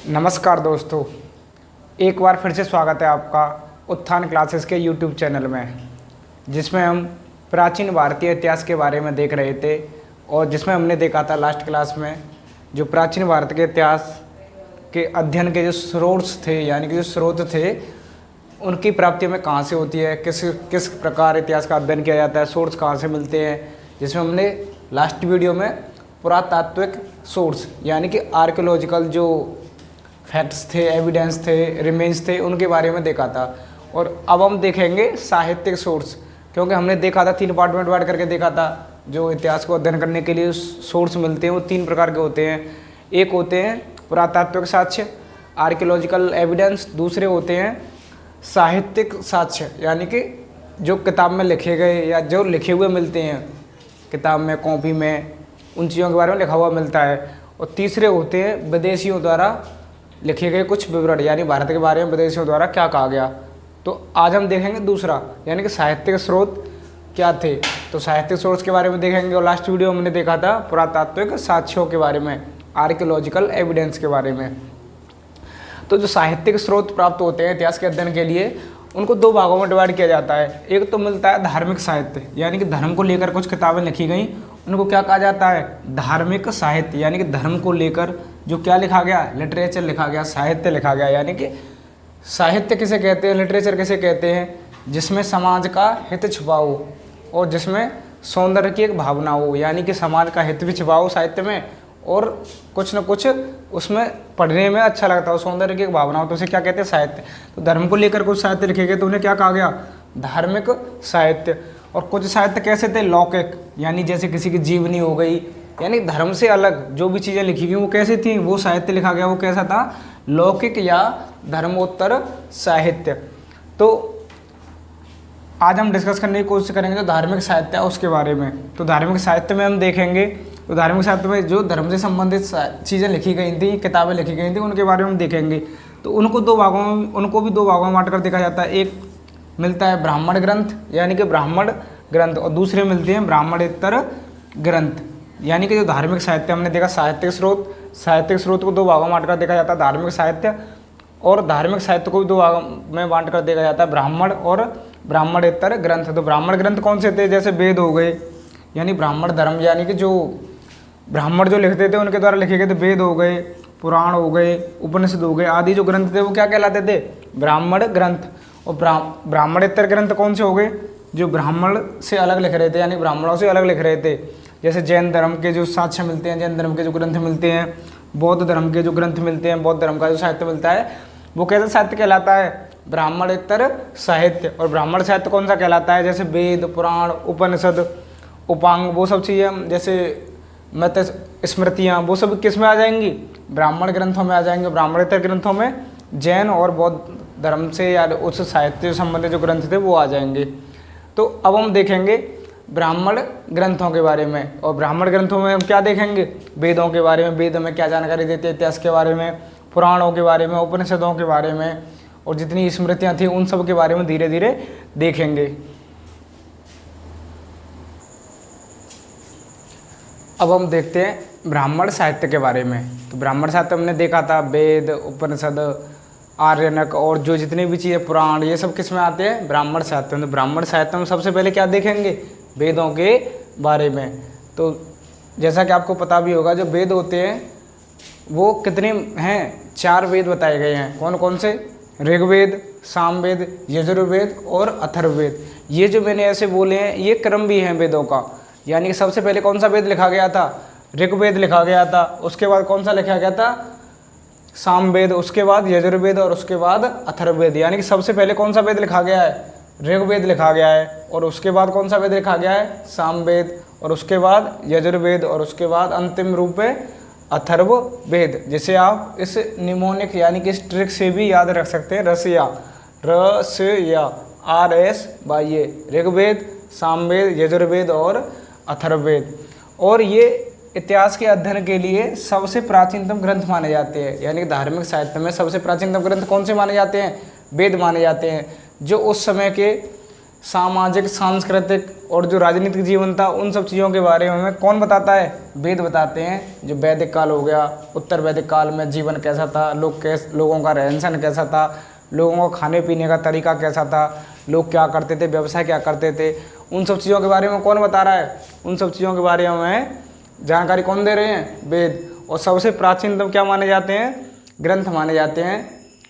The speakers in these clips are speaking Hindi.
नमस्कार दोस्तों, एक बार फिर से स्वागत है आपका उत्थान क्लासेस के YouTube चैनल में, जिसमें हम प्राचीन भारतीय इतिहास के बारे में देख रहे थे और जिसमें हमने देखा था लास्ट क्लास में जो प्राचीन भारत के इतिहास के अध्ययन के जो स्रोत थे यानी कि जो स्रोत थे उनकी प्राप्ति में कहाँ से होती है, किस प्रकार इतिहास का अध्ययन किया जाता है, सोर्स कहाँ से मिलते हैं, जिसमें हमने लास्ट वीडियो में पुरातात्विक सोर्स यानी कि आर्कियोलॉजिकल जो फैक्ट्स थे, एविडेंस थे, रिमेन्स थे, उनके बारे में देखा था। और अब हम देखेंगे साहित्यिक सोर्स, क्योंकि हमने देखा था 3 पार्ट में डिवाइड करके देखा था। जो इतिहास को अध्ययन करने के लिए सोर्स मिलते हैं वो 3 प्रकार के होते हैं। एक होते हैं पुरातात्विक साक्ष्य, आर्कियोलॉजिकल एविडेंस, दूसरे होते हैं साहित्यिक साक्ष्य यानी कि जो किताब में लिखे गए या जो लिखे हुए मिलते हैं किताब में, कॉपी में, उन चीज़ों के बारे में लिखा हुआ मिलता है। और तीसरे होते हैं विदेशियों द्वारा लिखे गए कुछ विवरण यानी भारत के बारे में विदेशियों द्वारा क्या कहा गया। तो आज हम देखेंगे दूसरा यानी कि साहित्यिक स्रोत क्या थे। तो साहित्यिक स्रोत के बारे में देखेंगे और लास्ट वीडियो में हमने देखा था पुरातात्विक साक्ष्यों के बारे में, आर्कियोलॉजिकल एविडेंस के बारे में। तो जो साहित्यिक स्रोत प्राप्त होते हैं इतिहास के अध्ययन के लिए उनको 2 भागों में डिवाइड किया जाता है। एक तो मिलता है धार्मिक साहित्य यानी कि धर्म को लेकर कुछ किताबें लिखी गई, उनको क्या कहा जाता है, धार्मिक साहित्य यानी कि धर्म को लेकर जो क्या लिखा गया, लिटरेचर लिखा गया, साहित्य लिखा गया। यानी कि साहित्य किसे कहते हैं, लिटरेचर किसे कहते हैं, जिसमें समाज का हित छुपा हो और जिसमें सौंदर्य की एक भावना हो, यानी कि समाज का हित भी छुपा हो साहित्य में और कुछ न कुछ उसमें पढ़ने में अच्छा लगता हो, सौंदर्य की एक भावना हो, तो उसे क्या कहते हैं, साहित्य। तो धर्म को लेकर कुछ साहित्य लिखे गए तो उन्हें क्या कहा गया, धार्मिक साहित्य। और कुछ साहित्य कैसे थे, लौकिक यानी जैसे किसी की जीवनी हो गई, यानी धर्म से अलग जो भी चीज़ें लिखी गई वो कैसी थी, वो साहित्य लिखा गया वो कैसा था, लौकिक या धर्मोत्तर साहित्य। तो आज हम डिस्कस करने की कोशिश करेंगे जो धार्मिक साहित्य है उसके बारे में। तो धार्मिक साहित्य में हम देखेंगे, तो धार्मिक साहित्य में जो धर्म से संबंधित चीज़ें लिखी गई थी, किताबें लिखी गई थी, उनके बारे में हम देखेंगे। तो उनको भी 2 भागों में बांट कर देखा जाता है। एक मिलता है ब्राह्मण ग्रंथ यानी कि ब्राह्मण ग्रंथ और दूसरे मिलते हैं ब्राह्मणेतर ग्रंथ यानी कि जो धार्मिक साहित्य हमने देखा साहित्यिक स्रोत को 2 भागों में बांट कर देखा जाता है, धार्मिक साहित्य। और धार्मिक साहित्य को भी 2 भागों में बांट कर देखा जाता है, ब्राह्मण और ब्राह्मणेतर ग्रंथ। तो ब्राह्मण ग्रंथ कौन से थे, जैसे वेद हो गए यानी ब्राह्मण धर्म यानी कि जो ब्राह्मण जो लिखते थे उनके द्वारा लिखे गए थे, वेद हो गए, पुराण हो गए, उपनिषद हो गए आदि जो ग्रंथ थे वो क्या कहलाते थे, ब्राह्मण ग्रंथ। और ब्राह्मणेतर ग्रंथ कौन से हो गए, जो ब्राह्मण से अलग लिख रहे थे यानी ब्राह्मणों से अलग लिख रहे थे। जैसे जैन धर्म के जो साक्ष्य मिलते हैं, जैन धर्म के जो ग्रंथ मिलते हैं, बौद्ध धर्म के जो ग्रंथ मिलते हैं, बौद्ध धर्म का जो साहित्य मिलता है वो कैसा साहित्य कहलाता है, ब्राह्मणेतर साहित्य। और ब्राह्मण साहित्य कौन सा कहलाता है, जैसे वेद, पुराण, उपनिषद, उपांग, वो सब चीज़ें जैसे मत स्मृतियाँ, वो सब किस में आ जाएंगी, ब्राह्मण ग्रंथों में आ जाएंगे। ब्राह्मणेतर ग्रंथों में जैन और बौद्ध धर्म से या उस साहित्य से संबंधित जो ग्रंथ थे वो आ जाएंगे। तो अब हम देखेंगे ब्राह्मण ग्रंथों के बारे में। और ब्राह्मण ग्रंथों में हम क्या देखेंगे, वेदों के बारे में, वेद में क्या जानकारी देते हैं इतिहास के बारे में, पुराणों के बारे में, उपनिषदों के बारे में और जितनी स्मृतियाँ थी उन सब के बारे में धीरे धीरे देखेंगे। अब हम देखते हैं ब्राह्मण साहित्य के बारे में। तो ब्राह्मण साहित्य हमने देखा था वेद, उपनिषद, आर्यनक और जो जितनी भी चीज़ें पुराण, ये सब किस में आते हैं, ब्राह्मण साहित्य में। तो ब्राह्मण साहित्य में सबसे पहले क्या देखेंगे, वेदों के बारे में। तो जैसा कि आपको पता भी होगा जो वेद होते हैं वो कितने हैं, 4 वेद बताए गए हैं। कौन कौन से, ऋग्वेद, सामवेद, यजुर्वेद और अथर्ववेद। ये जो मैंने ऐसे बोले हैं ये क्रम भी है वेदों का, यानी कि सबसे पहले कौन सा वेद लिखा गया था, ऋग्वेद लिखा गया था, उसके बाद कौन सा लिखा गया था, सामवेद, उसके बाद यजुर्वेद और उसके बाद अथर्ववेद। यानी कि सबसे पहले कौन सा वेद लिखा गया है, ऋग्वेद लिखा गया है और उसके बाद कौन सा वेद लिखा गया है, सामवेद और उसके बाद यजुर्वेद और उसके बाद अंतिम रूप है अथर्ववेद, जिसे आप इस निमोनिक यानी कि इस ट्रिक से भी याद रख सकते हैं, रसया RS ऋग्वेद, सामवेद, यजुर्वेद और अथर्ववेद। और ये इतिहास के अध्ययन के लिए सबसे प्राचीनतम ग्रंथ माने जाते हैं, यानी कि धार्मिक साहित्य में सबसे प्राचीनतम ग्रंथ कौन से माने जाते हैं, वेद माने जाते हैं, जो उस समय के सामाजिक, सांस्कृतिक और जो राजनीतिक जीवन था उन सब चीज़ों के बारे में हमें कौन बताता है? वेद बताते हैं। जो वैदिक काल हो गया, उत्तर वैदिक काल में जीवन कैसा था, लोगों का रहन सहन कैसा था, लोगों का खाने पीने का तरीका कैसा था, लोग क्या करते थे, व्यवसाय क्या करते थे, उन सब चीज़ों के बारे में कौन बता रहा है? उन सब चीज़ों के बारे में हमें जानकारी कौन दे रहे हैं? वेद। और सबसे प्राचीनतम क्या माने जाते हैं? ग्रंथ माने जाते हैं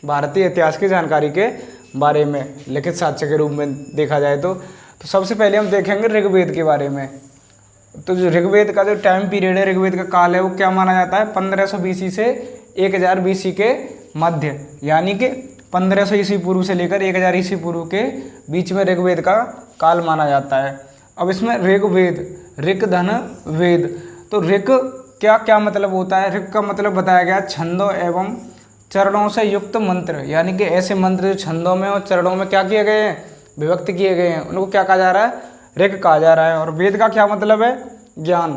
भारतीय इतिहास की जानकारी के बारे में, लिखित साक्ष्य के रूप में देखा जाए तो सबसे पहले हम देखेंगे ऋग्वेद के बारे में। तो जो ऋग्वेद का जो टाइम पीरियड है, ऋग्वेद का काल है, वो क्या माना जाता है? 1500 BC से 1000 BC के मध्य, यानी कि 1500 ईस्वी पूर्व से लेकर 1000 ईस्वी पूर्व के बीच में ऋग्वेद का काल माना जाता है। अब इसमें ऋग्वेद, ऋक धन वेद, तो ऋक क्या क्या मतलब होता है? ऋक का मतलब बताया गया छंदों एवं चरणों से युक्त मंत्र, यानी कि ऐसे मंत्र जो छंदों में और चरणों में क्या किए गए हैं? विभक्त किए गए हैं, उनको क्या कहा जा रहा है? ऋक कहा जा रहा है। और वेद का क्या मतलब है? ज्ञान।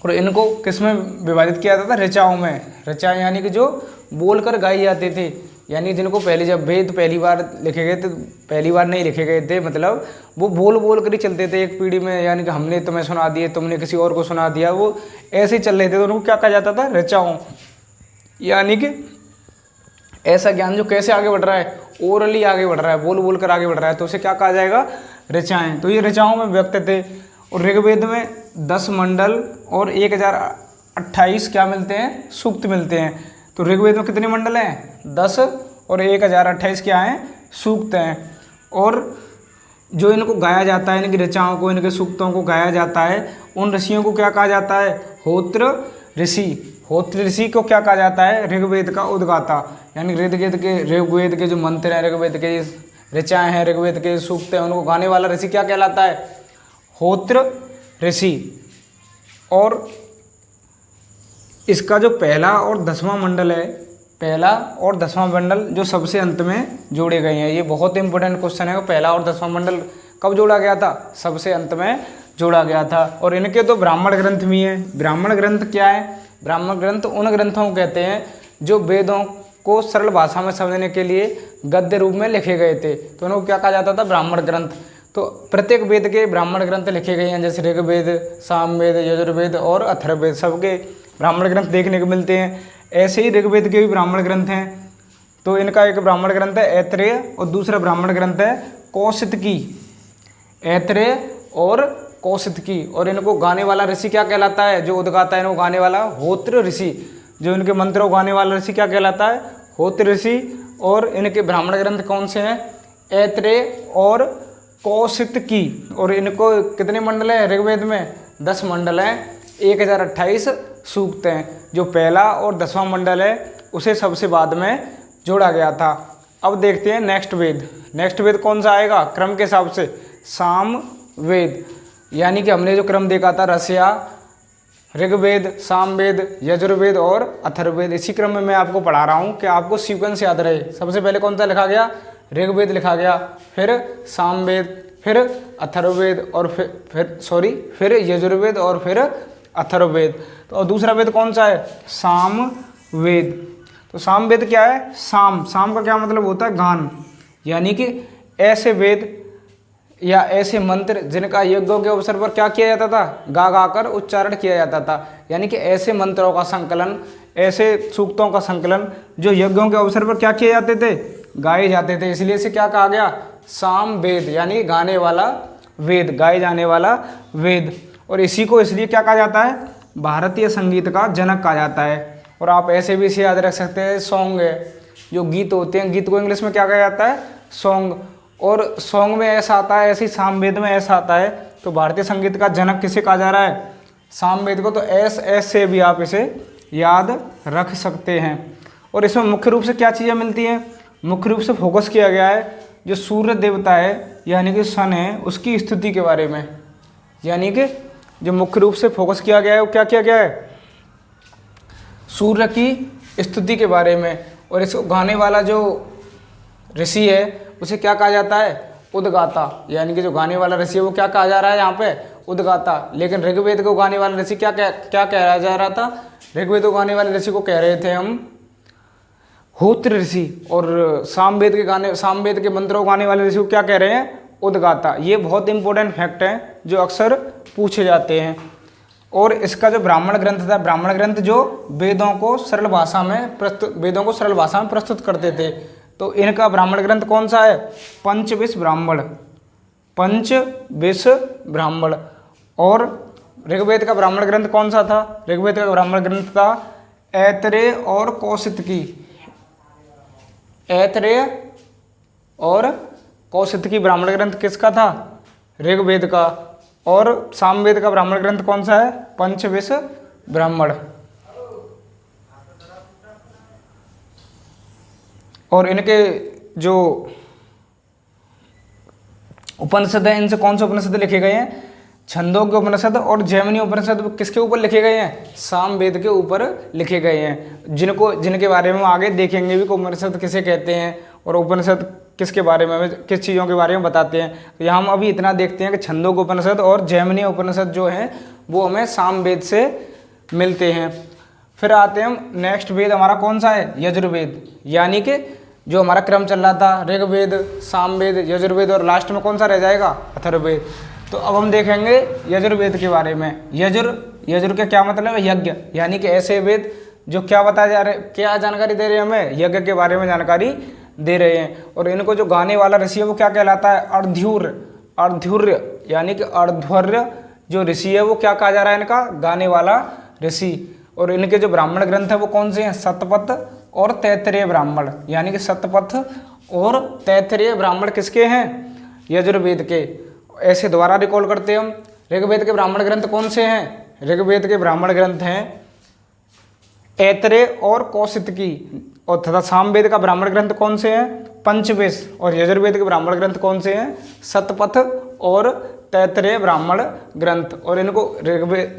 और इनको किस में विभाजित किया जाता था? ऋचाओं में। ऋचा यानी कि जो बोलकर गाई जाती थी, यानी जिनको पहले जब वेद पहली बार लिखे गए थे, पहली बार नहीं लिखे गए थे, मतलब वो बोल कर ही चलते थे एक पीढ़ी में, यानी कि हमने तुम्हें सुना दिए, तुमने किसी और को सुना दिया, वो ऐसे ही चल रहे थे, तो उनको क्या कहा जाता था? ऋचाओं। यानी कि ऐसा ज्ञान जो कैसे आगे बढ़ रहा है? ओरली आगे बढ़ रहा है, बोल कर आगे बढ़ रहा है, तो उसे क्या कहा जाएगा? ऋचाएँ। तो ये ऋचाओं में व्यक्त थे। और ऋग्वेद में 10 मंडल और 1028 क्या मिलते हैं? सूक्त मिलते हैं। तो ऋग्वेद में कितने मंडल हैं? 10 और 1028 क्या हैं? सूक्त हैं। और जो इनको गाया जाता है, इनकी ऋचाओं को, इनके सूक्तों को गाया जाता है, उन ऋषियों को क्या कहा जाता है? होत्र ऋषि। होत्र ऋषि को क्या कहा जाता है? ऋग्वेद का उद्गाता। यानी ऋग्वेद के जो मंत्र हैं, ऋग्वेद के ऋचाएँ हैं, ऋग्वेद के सूक्त हैं, उनको गाने वाला ऋषि क्या कहलाता है? होत्र ऋषि। और इसका जो पहला और 10वां मंडल है, पहला और 10वां मंडल जो सबसे अंत में जोड़े गए हैं, ये बहुत इंपॉर्टेंट क्वेश्चन है। पहला और 10वां मंडल कब जोड़ा गया था? सबसे अंत में जोड़ा गया था। और इनके तो ब्राह्मण ग्रंथ भी हैं। ब्राह्मण ग्रंथ क्या है? ब्राह्मण ग्रंथ उन ग्रंथों को कहते हैं जो वेदों को सरल भाषा में समझने के लिए गद्य रूप में लिखे गए थे, तो उनको क्या कहा जाता था? ब्राह्मण ग्रंथ। तो प्रत्येक वेद के ब्राह्मण ग्रंथ लिखे गए हैं, जैसे ऋग्वेद, सामवेद, यजुर्वेद और अथर्ववेद, सबके ब्राह्मण ग्रंथ देखने को मिलते हैं। ऐसे ही ऋग्वेद के भी ब्राह्मण ग्रंथ हैं। तो इनका एक ब्राह्मण ग्रंथ है ऐत्रेय और दूसरा ब्राह्मण ग्रंथ है कौशितकी। ऐत्रेय और कौशितकी। और इनको गाने वाला ऋषि क्या कहलाता है? जो उद्गाता है इनको गाने वाला? होत्र ऋषि। जो इनके मंत्रों गाने वाला ऋषि क्या कहलाता है? होत्र ऋषि। और इनके ब्राह्मण ग्रंथ कौन से हैं? ऐत्रेय और कौशितकी। और इनको कितने मंडल हैं ऋग्वेद में? 10 मंडल हैं, 1028 सूक्त हैं। जो पहला और 10वां मंडल है उसे सबसे बाद में जोड़ा गया था। अब देखते हैं नेक्स्ट वेद। नेक्स्ट वेद कौन सा आएगा क्रम के हिसाब से? साम वेद। यानी कि हमने जो क्रम देखा था रसिया, ऋग्वेद, सामवेद, यजुर्वेद और अथर्ववेद, इसी क्रम में मैं आपको पढ़ा रहा हूँ कि आपको सीक्वेंस याद रहे। सबसे पहले कौन सा लिखा गया? ऋग्वेद लिखा गया, फिर सामवेद, फिर अथर्ववेद और फिर यजुर्वेद और फिर अथर्ववेद। तो और दूसरा वेद कौन सा है? सामवेद। तो सामवेद क्या है? साम का क्या मतलब होता है? गान। यानी कि ऐसे वेद या ऐसे मंत्र जिनका यज्ञों के अवसर पर क्या किया जाता था? गा कर उच्चारण किया जाता था। यानी कि ऐसे मंत्रों का संकलन, ऐसे सूक्तों का संकलन जो यज्ञों के अवसर पर क्या किए जाते थे? गाए जाते थे। इसलिए इसे क्या कहा गया? सामवेद, यानी गाने वाला वेद, गाए जाने वाला वेद। और इसी को इसलिए क्या कहा जाता है? भारतीय संगीत का जनक कहा जाता है। और आप ऐसे भी इसे याद रख सकते हैं, सॉन्ग है, जो गीत होते हैं, गीत को इंग्लिश में क्या कहा जाता है? सॉन्ग। और सॉन्ग में ऐसा आता है, ऐसे ही सामवेद में ऐसा आता है। तो भारतीय संगीत का जनक किसे कहा जा रहा है? सामवेद को। तो एस से भी आप इसे याद रख सकते हैं। और इसमें मुख्य रूप से क्या चीज़ें मिलती हैं? मुख्य रूप से फोकस किया गया है जो सूर्य देवता है, यानी कि सन है, उसकी स्तुति के बारे में। यानी कि जो मुख्य रूप से फोकस किया गया है वो क्या किया गया है? सूर्य की स्तुति के बारे में। और इसको गाने वाला जो ऋषि है उसे क्या कहा जाता है? उद्गाता। यानी कि जो गाने वाला ऋषि है वो क्या कहा जा रहा है यहाँ पे? उद्गाता। लेकिन ऋग्वेद को गाने वाला ऋषि क्या कहा जा रहा था? ऋग्वेद को गाने वाले ऋषि को कह रहे थे हम होत्र ऋषि। और सामवेद के मंत्रों को गाने वाले ऋषि को क्या कह रहे हैं? उद्गाता। ये बहुत इंपॉर्टेंट फैक्ट हैं जो अक्सर पूछे जाते हैं। और इसका जो ब्राह्मण ग्रंथ था, ब्राह्मण ग्रंथ जो वेदों को सरल भाषा में प्रस्तुत करते थे, तो इनका ब्राह्मण ग्रंथ कौन सा है? पंचविश ब्राह्मण, पंचविश ब्राह्मण। और ऋग्वेद का ब्राह्मण ग्रंथ कौन सा था? ऋग्वेद का ब्राह्मण ग्रंथ था ऐतरेय और कौशितकी, ऐतरेय और कौशितकी ब्राह्मण ग्रंथ किसका था? ऋग्वेद का। और सामवेद का ब्राह्मण ग्रंथ कौन सा है? पंचविश ब्राह्मण। और इनके जो उपनिषद है, इनसे कौन से उपनिषद लिखे गए हैं? छंदोग्य उपनिषद और जैमिनी उपनिषद किसके ऊपर लिखे गए हैं? सामवेद के ऊपर लिखे गए हैं, जिनके बारे में आगे देखेंगे भी कि उपनिषद किसे कहते हैं और उपनिषद किसके बारे में, किस चीज़ों के बारे में बताते हैं। तो यहाँ हम अभी इतना देखते हैं कि छंदोग्य उपनिषद और जैमिनी उपनिषद जो हैं वो हमें सामवेद से मिलते हैं। फिर आते हैं हम नेक्स्ट वेद हमारा कौन सा है? यजुर्वेद। यानी कि जो हमारा क्रम चल रहा था ऋग्वेद, सामवेद, यजुर्वेद और लास्ट में कौन सा रह जाएगा? अथर्ववेद। तो अब हम देखेंगे यजुर्वेद के बारे में। यजुर के क्या मतलब है? यज्ञ। यानी कि ऐसे वेद जो क्या बताया जा रहे, क्या जानकारी दे रहे हैं हमें? यज्ञ के बारे में जानकारी दे रहे हैं। और इनको जो गाने वाला ऋषि है वो क्या कहलाता है? अर्ध्युर्य। यानी कि अर्ध्वर्य जो ऋषि है वो क्या कहा जा रहा है? इनका गाने वाला ऋषि। और इनके जो ब्राह्मण ग्रंथ है वो कौन से हैं? शतपथ और तैत्तरीय ब्राह्मण। यानी कि शतपथ और तैत्तरीय ब्राह्मण किसके हैं? यजुर्वेद के। ऐसे दोबारा रिकॉल करते हैं हम। ऋग्वेद के ब्राह्मण ग्रंथ कौन से हैं? ऋग्वेद के ब्राह्मण ग्रंथ हैं ऐतरेय और कौशितकी। और तथा सामवेद का ब्राह्मण ग्रंथ कौन से हैं? पंचविश। और यजुर्वेद के ब्राह्मण ग्रंथ कौन से हैं? शतपथ और तैत्तरीय ब्राह्मण ग्रंथ। और इनको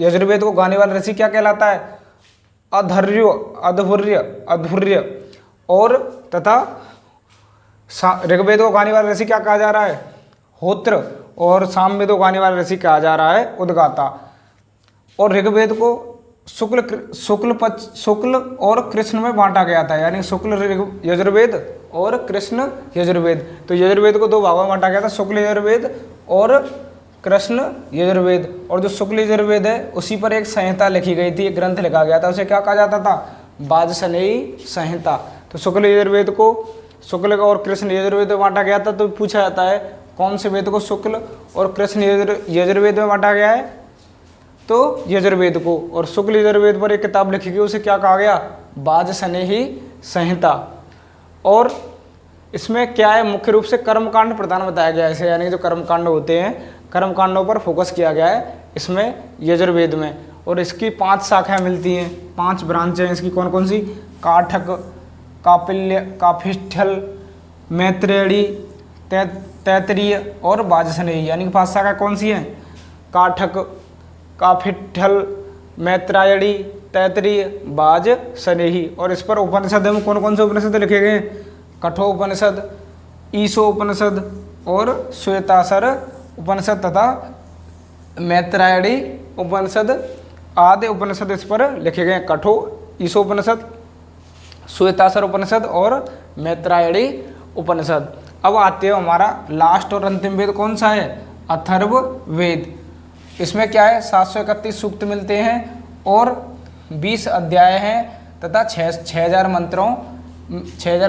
यजुर्वेद को गाने वाला ऋषि क्या कहलाता है? अधुर्य। और तथा ऋग्वेद को गाने वाला ऋषि क्या कहा जा रहा है? होत्र। और सामवेद को गाने वाला ऋषि कहा जा रहा है उद्गाता। और ऋग्वेद को शुक्ल और कृष्ण में बांटा गया था। यानी शुक्ल यजुर्वेद और कृष्ण यजुर्वेद। तो यजुर्वेद को दो भागों में बांटा गया था, शुक्ल यजुर्वेद और कृष्ण यजुर्वेद। और जो शुक्ल यजुर्वेद है उसी पर एक संहिता लिखी गई थी, एक ग्रंथ लिखा गया था, उसे क्या कहा जाता था? वाजसनेयी संहिता। तो शुक्ल यजुर्वेद को शुक्ल और कृष्ण यजुर्वेद में बांटा गया था। तो पूछा जाता है कौन से वेद को शुक्ल और कृष्ण यजुर्वेद में बांटा गया है? तो यजुर्वेद को। और शुक्ल यजुर्वेद पर एक किताब लिखी गई, उसे क्या कहा गया? वाजसनेयी संहिता। और इसमें क्या है? मुख्य रूप से कर्मकांड प्रधान बताया गया है इसे। यानी जो कर्मकांड होते हैं, कर्मकांडों पर फोकस किया गया है इसमें यजुर्वेद में। और इसकी 5 शाखाएं मिलती हैं, 5 ब्रांच हैं इसकी। कौन कौन सी? काठक, कापिल्य, काफिष्ठल, मैत्रेयी, तैत्तरीय और वाजसनेयी। यानी कि 5 शाखा कौन सी हैं? काठक, काफिष्ठल, मैत्रेयी, तैत्तरीय, वाजसनेयी। और इस पर उपनिषद में कौन कौन से उपनिषद लिखे गए हैं? कठोपनिषद, ईशोपनिषद और श्वेतासर उपनिषद तथा मैत्रेयी उपनिषद आदि उपनिषद इस पर लिखे गए हैं। कठो, ईशोपनिषद, श्वेतासर उपनिषद और मैत्रेयी उपनिषद। अब आते हैं हमारा लास्ट और अंतिम वेद कौन सा है? अथर्ववेद। इसमें क्या है? 731 सूक्त मिलते हैं और 20 अध्याय हैं तथा 6000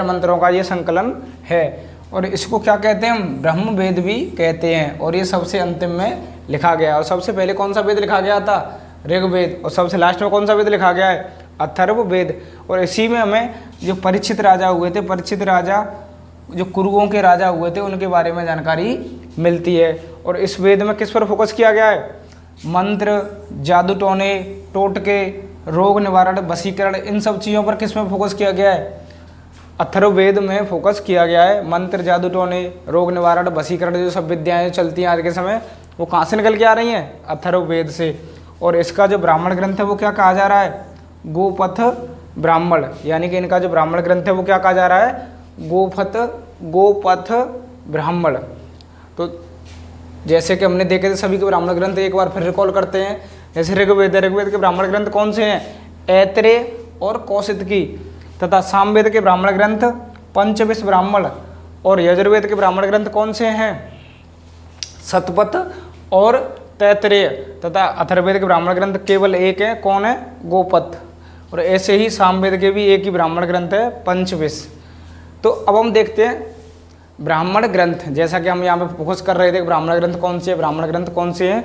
मंत्रों का ये संकलन है। और इसको क्या कहते हैं हम? ब्रह्म वेद भी कहते हैं। और ये सबसे अंतिम में लिखा गया। और सबसे पहले कौन सा वेद लिखा गया था? ऋग्वेद। और सबसे लास्ट में कौन सा वेद लिखा गया है? अथर्ववेद। और इसी में हमें जो परीक्षित राजा हुए थे, परीक्षित राजा जो कुरुओं के राजा हुए थे, उनके बारे में जानकारी मिलती है। और इस वेद में किस पर फोकस किया गया है? मंत्र, जादू टोने, टोटके, रोग निवारण, वशीकरण, इन सब चीज़ों पर किस में फोकस किया गया है? अथर्ववेद में फोकस किया गया है। मंत्र, जादू टोने, रोग निवारण, वशीकरण, जो सब विद्याएँ चलती हैं आज के समय, वो कहाँ से निकल के आ रही हैं? अथर्ववेद से। और इसका जो ब्राह्मण ग्रंथ है वो क्या कहा जा रहा है? गोपथ ब्राह्मण। यानी कि इनका जो ब्राह्मण ग्रंथ है वो क्या कहा जा रहा है? गोपथ ब्राह्मण। तो जैसे कि हमने देखे थे सभी के ब्राह्मण ग्रंथ, एक बार फिर रिकॉल करते हैं। जैसे ऋग्वेद के ब्राह्मण ग्रंथ कौन से हैं? ऐतरेय और कौशितकी। तथा सामवेद के ब्राह्मण ग्रंथ पंचविश ब्राह्मण। और यजुर्वेद के ब्राह्मण ग्रंथ कौन से हैं? शतपथ और तैत्तिरीय तथा अथर्ववेद के ब्राह्मण ग्रंथ केवल एक है, कौन है? गोपथ। और ऐसे ही सामवेद के भी एक ही ब्राह्मण ग्रंथ है, पंचविश। तो अब हम देखते हैं ब्राह्मण ग्रंथ, जैसा कि हम यहाँ पे फोकस कर रहे थे ब्राह्मण ग्रंथ कौन से है, ब्राह्मण ग्रंथ कौन से हैं।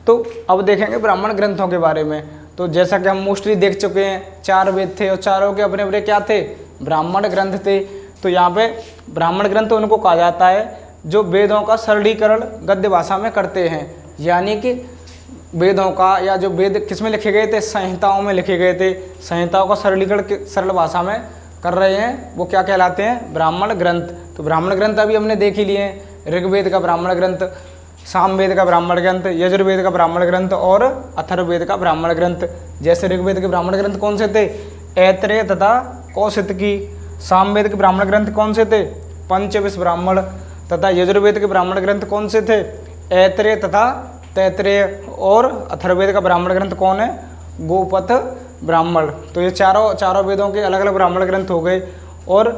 तो अब देखेंगे ब्राह्मण ग्रंथों के बारे में। तो जैसा कि हम मोस्टली देख चुके हैं, 4 वेद थे और चारों के अपने अपने क्या थे? ब्राह्मण ग्रंथ थे। तो यहाँ पे ब्राह्मण ग्रंथ उनको कहा जाता है जो वेदों का सरलीकरण गद्य भाषा में करते हैं, यानी कि वेदों का या जो वेद किस में लिखे गए थे? संहिताओं में लिखे गए थे। संहिताओं का सरलीकरण सरल भाषा में कर रहे हैं, वो क्या कहलाते हैं? ब्राह्मण ग्रंथ। तो ब्राह्मण ग्रंथ अभी हमने देख ही लिए हैं, ऋग्वेद का ब्राह्मण ग्रंथ, सामवेद का ब्राह्मण ग्रंथ, यजुर्वेद का ब्राह्मण ग्रंथ और अथर्ववेद का ब्राह्मण ग्रंथ। जैसे ऋग्वेद के ब्राह्मण ग्रंथ कौन से थे? ऐत्रेय तथा कौशितकी। सामवेद के ब्राह्मण ग्रंथ कौन से थे? पंचविश ब्राह्मण। तथा यजुर्वेद के ब्राह्मण ग्रंथ कौन से थे? ऐत्रेय तथा तैत्तिरीय। और अथर्ववेद का ब्राह्मण ग्रंथ कौन है? गोपथ ब्राह्मण। तो ये चारों वेदों के अलग अलग ब्राह्मण ग्रंथ हो गए। और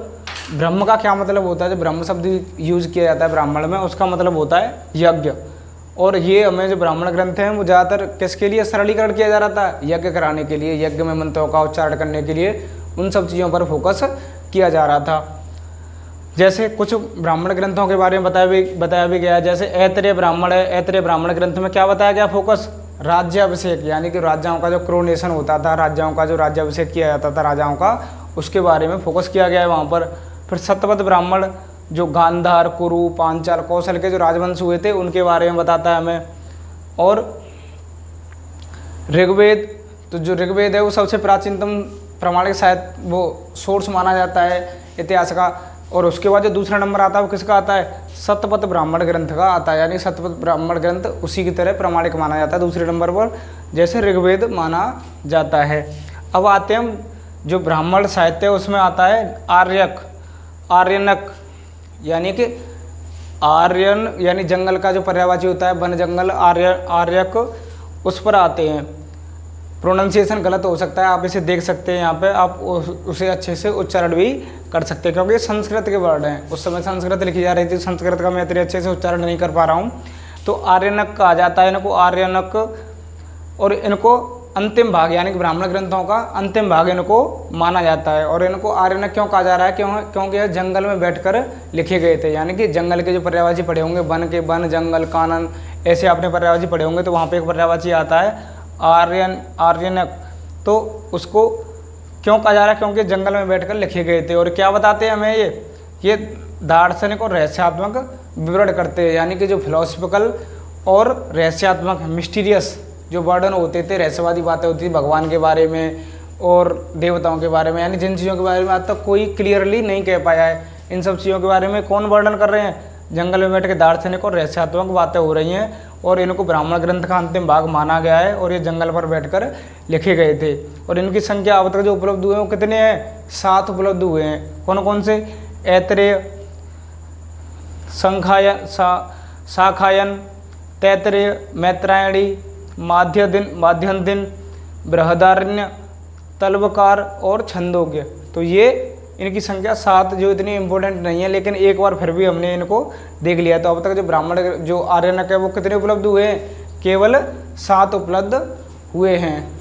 ब्रह्म का क्या मतलब होता है? जो ब्रह्म शब्द यूज़ किया जाता है ब्राह्मण में, उसका मतलब होता है यज्ञ। और ये हमें जो ब्राह्मण ग्रंथ हैं वो ज़्यादातर किसके लिए सरलीकरण किया जा रहा था? यज्ञ कराने के लिए, यज्ञ में मंत्रों का उच्चारण करने के लिए, उन सब चीज़ों पर फोकस किया जा रहा था। जैसे कुछ ब्राह्मण ग्रंथों के बारे में बताया भी गया। जैसे ऐत्रेय ब्राह्मण है, ऐत्रेय ब्राह्मण ग्रंथ में क्या बताया गया? फोकस राज्याभिषेक, यानी कि राजाओं का जो क्रोनेशन होता था, राजाओं का जो राज्याभिषेक किया जाता था राजाओं का, उसके बारे में फोकस किया गया है वहाँ पर। फिर शतपथ ब्राह्मण जो गांधार, कुरु, पांचाल, कौशल के जो राजवंश हुए थे उनके बारे में बताता है हमें। और ऋग्वेद, तो जो ऋग्वेद है वो सबसे प्राचीनतम प्रमाणिक साहित्य वो सोर्स माना जाता है इतिहास का। और उसके बाद जो दूसरा नंबर आता है वो किसका आता है? शतपथ ब्राह्मण ग्रंथ का आता है, यानी शतपथ ब्राह्मण ग्रंथ उसी की तरह प्रमाणिक माना जाता है दूसरे नंबर पर, जैसे ऋग्वेद माना जाता है। अब आते हैं हम जो ब्राह्मण साहित्य है उसमें आता है आर्यनक, यानी कि आर्यन यानी जंगल का जो पर्यायवाची होता है, वन जंगल, आर्यक, उस पर आते हैं। प्रोनाउंसिएशन गलत हो सकता है, आप इसे देख सकते हैं यहाँ पे, आप उसे अच्छे से उच्चारण भी कर सकते हैं क्योंकि ये संस्कृत के वर्ड हैं। उस समय संस्कृत लिखी जा रही थी, संस्कृत का मैं इतने अच्छे से उच्चारण नहीं कर पा रहा हूँ। तो आर्यनक कहा जाता है इनको, आर्यनक। और इनको अंतिम भाग यानी कि ब्राह्मण ग्रंथों का अंतिम भाग इनको माना जाता है। और इनको आर्यनक क्यों कहा जा रहा है? क्योंकि यह जंगल में बैठकर लिखे गए थे, यानी कि जंगल के जो पर्यायवाची पढ़े होंगे, वन के वन, जंगल, कानन, ऐसे आपने पर्यायवाची पढ़े होंगे, तो वहाँ पे एक पर्यायवाची आता है आर्यनक। तो उसको क्यों कहा जा रहा है? क्योंकि जंगल में बैठकर लिखे गए थे। और क्या बताते हैं हमें? ये दार्शनिक और रहस्यात्मक विवरण करते हैं, यानी कि जो फिलोसफिकल और रहस्यात्मक मिस्टीरियस जो वर्णन होते थे, रहस्यवादी बातें होती थी भगवान के बारे में और देवताओं के बारे में, यानी जिन चीज़ों के बारे में आज तक कोई क्लियरली नहीं कह पाया है, इन सब चीज़ों के बारे में कौन वर्णन कर रहे हैं? जंगल में बैठ के दार्शनिक और रहस्यात्मक बातें हो रही हैं। और इनको ब्राह्मण ग्रंथ का अंतिम भाग माना गया है और ये जंगल पर बैठकर लिखे गए थे। और इनकी संख्या अब तक जो उपलब्ध हुए हैं वो कितने हैं? 7 उपलब्ध हुए हैं। कौन कौन से? ऐत्रेय, शाखायन, तैत्तिरीय, मैत्रायणी, माध्यन्दिन, बृहदारण्य, तलवकार और छंदोग्य। तो ये इनकी संख्या 7 जो इतनी इंपॉर्टेंट नहीं है, लेकिन एक बार फिर भी हमने इनको देख लिया। तो अब तक जो ब्राह्मण जो आर्यनक है वो कितने उपलब्ध हुए हैं? केवल 7 उपलब्ध हुए हैं।